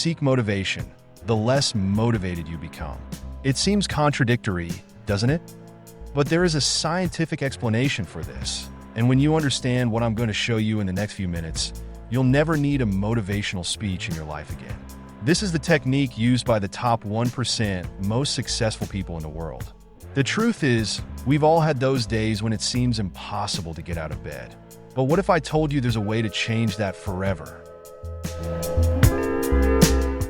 seek motivation, the less motivated you become. It seems contradictory, doesn't it? But there is a scientific explanation for this. And when you understand what I'm going to show you in the next few minutes, you'll never need a motivational speech in your life again. This is the technique used by the top 1% most successful people in the world. The truth is, we've all had those days when it seems impossible to get out of bed. But what if I told you there's a way to change that forever?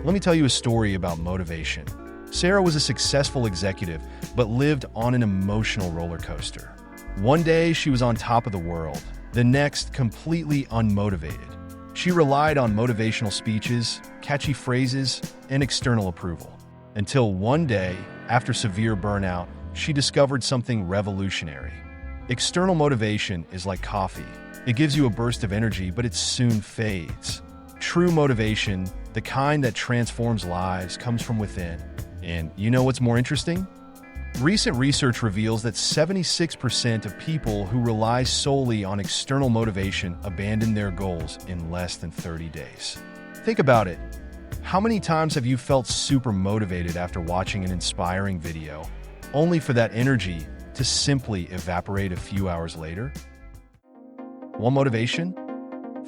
Let me tell you a story about motivation. Sarah was a successful executive, but lived on an emotional roller coaster. One day, she was on top of the world. The next, completely unmotivated. She relied on motivational speeches, catchy phrases, and external approval. Until one day, after severe burnout, she discovered something revolutionary. External motivation is like coffee. It gives you a burst of energy, but it soon fades. True motivation, the kind that transforms lives, comes from within. And you know what's more interesting? Recent research reveals that 76% of people who rely solely on external motivation abandon their goals in less than 30 days. Think about it. How many times have you felt super motivated after watching an inspiring video, only for that energy to simply evaporate a few hours later? Want motivation?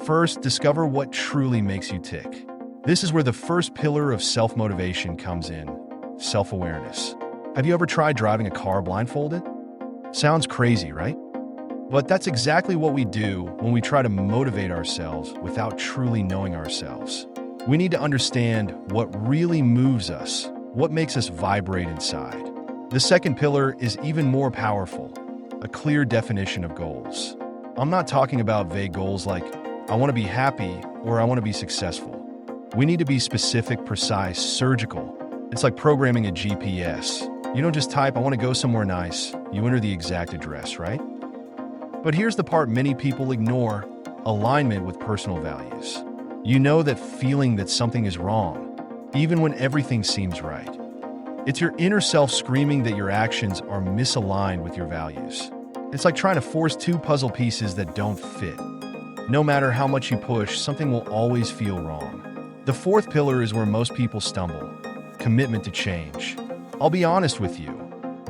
First, discover what truly makes you tick. This is where the first pillar of self-motivation comes in: self-awareness. Have you ever tried driving a car blindfolded? Sounds crazy, right? But that's exactly what we do when we try to motivate ourselves without truly knowing ourselves. We need to understand what really moves us, what makes us vibrate inside. The second pillar is even more powerful: a clear definition of goals. I'm not talking about vague goals like, I want to be happy or I want to be successful. We need to be specific, precise, surgical. It's like programming a GPS. You don't just type, I want to go somewhere nice. You enter the exact address, right? But here's the part many people ignore: alignment with personal values. You know that feeling that something is wrong, even when everything seems right. It's your inner self screaming that your actions are misaligned with your values. It's like trying to force two puzzle pieces that don't fit. No matter how much you push, something will always feel wrong. The fourth pillar is where most people stumble: commitment to change. I'll be honest with you.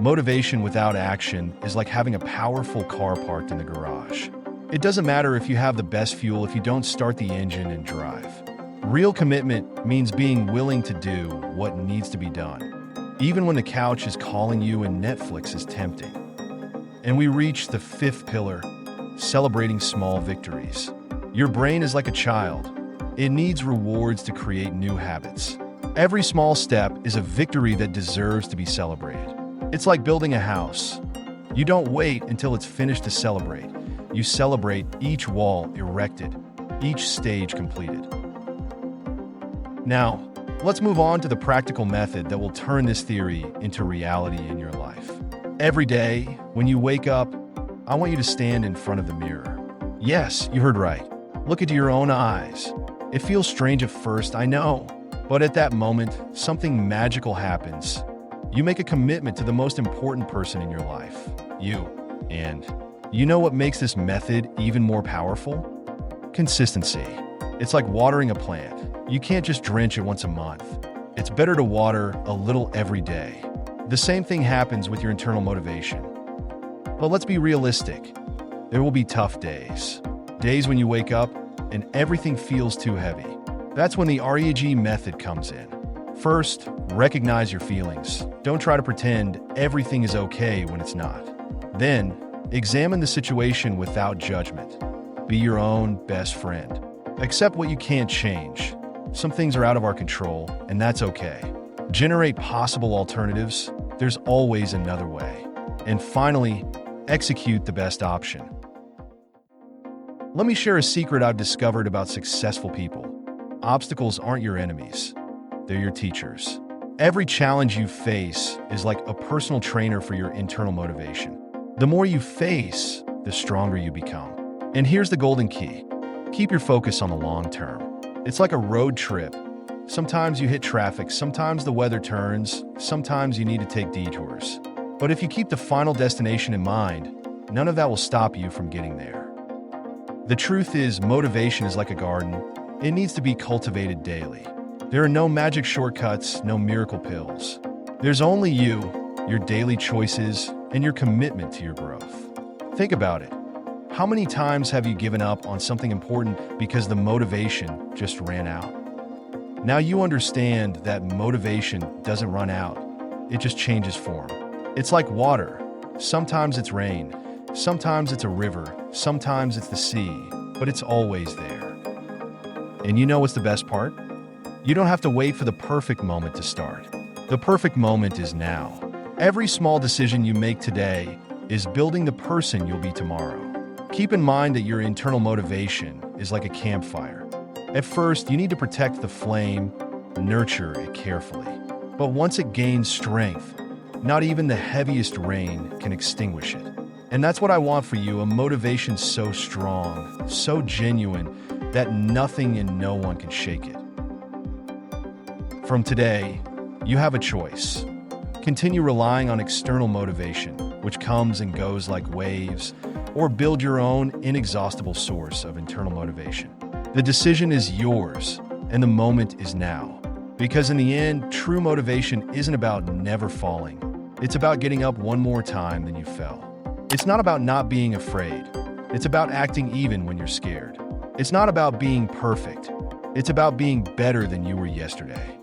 Motivation without action is like having a powerful car parked in the garage. It doesn't matter if you have the best fuel if you don't start the engine and drive. Real commitment means being willing to do what needs to be done, even when the couch is calling you and Netflix is tempting. And we reach the fifth pillar: celebrating small victories. Your brain is like a child. It needs rewards to create new habits. Every small step is a victory that deserves to be celebrated. It's like building a house. You don't wait until it's finished to celebrate. You celebrate each wall erected, each stage completed. Now, let's move on to the practical method that will turn this theory into reality in your life. Every day, when you wake up, I want you to stand in front of the mirror. Yes, you heard right. Look into your own eyes. It feels strange at first, I know. But at that moment, something magical happens. You make a commitment to the most important person in your life, you. And you know what makes this method even more powerful? Consistency. It's like watering a plant. You can't just drench it once a month. It's better to water a little every day. The same thing happens with your internal motivation. But let's be realistic. There will be tough days. Days when you wake up and everything feels too heavy. That's when the R.E.A.G.E method comes in. First, recognize your feelings. Don't try to pretend everything is okay when it's not. Then, examine the situation without judgment. Be your own best friend. Accept what you can't change. Some things are out of our control, and that's okay. Generate possible alternatives. There's always another way. And finally, execute the best option. Let me share a secret I've discovered about successful people. Obstacles aren't your enemies. They're your teachers. Every challenge you face is like a personal trainer for your internal motivation. The more you face, the stronger you become. And here's the golden key. Keep your focus on the long term. It's like a road trip. Sometimes you hit traffic, sometimes the weather turns, sometimes you need to take detours. But if you keep the final destination in mind, none of that will stop you from getting there. The truth is, motivation is like a garden. It needs to be cultivated daily. There are no magic shortcuts, no miracle pills. There's only you, your daily choices, and your commitment to your growth. Think about it. How many times have you given up on something important because the motivation just ran out? Now you understand that motivation doesn't run out. It just changes form. It's like water. Sometimes it's rain, sometimes it's a river, sometimes it's the sea, but it's always there. And you know what's the best part? You don't have to wait for the perfect moment to start. The perfect moment is now. Every small decision you make today is building the person you'll be tomorrow. Keep in mind that your internal motivation is like a campfire. At first, you need to protect the flame, nurture it carefully. But once it gains strength, not even the heaviest rain can extinguish it. And that's what I want for you, a motivation so strong, so genuine, that nothing and no one can shake it. From today, you have a choice. Continue relying on external motivation, which comes and goes like waves, or build your own inexhaustible source of internal motivation. The decision is yours, and the moment is now. Because in the end, true motivation isn't about never falling. It's about getting up one more time than you fell. It's not about not being afraid. It's about acting even when you're scared. It's not about being perfect. It's about being better than you were yesterday.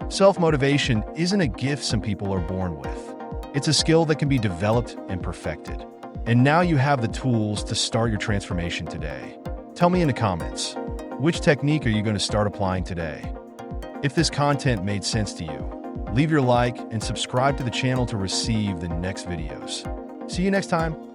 Self-motivation isn't a gift some people are born with. It's a skill that can be developed and perfected. And now you have the tools to start your transformation today. Tell me in the comments, which technique are you going to start applying today? If this content made sense to you, leave your like and subscribe to the channel to receive the next videos. See you next time.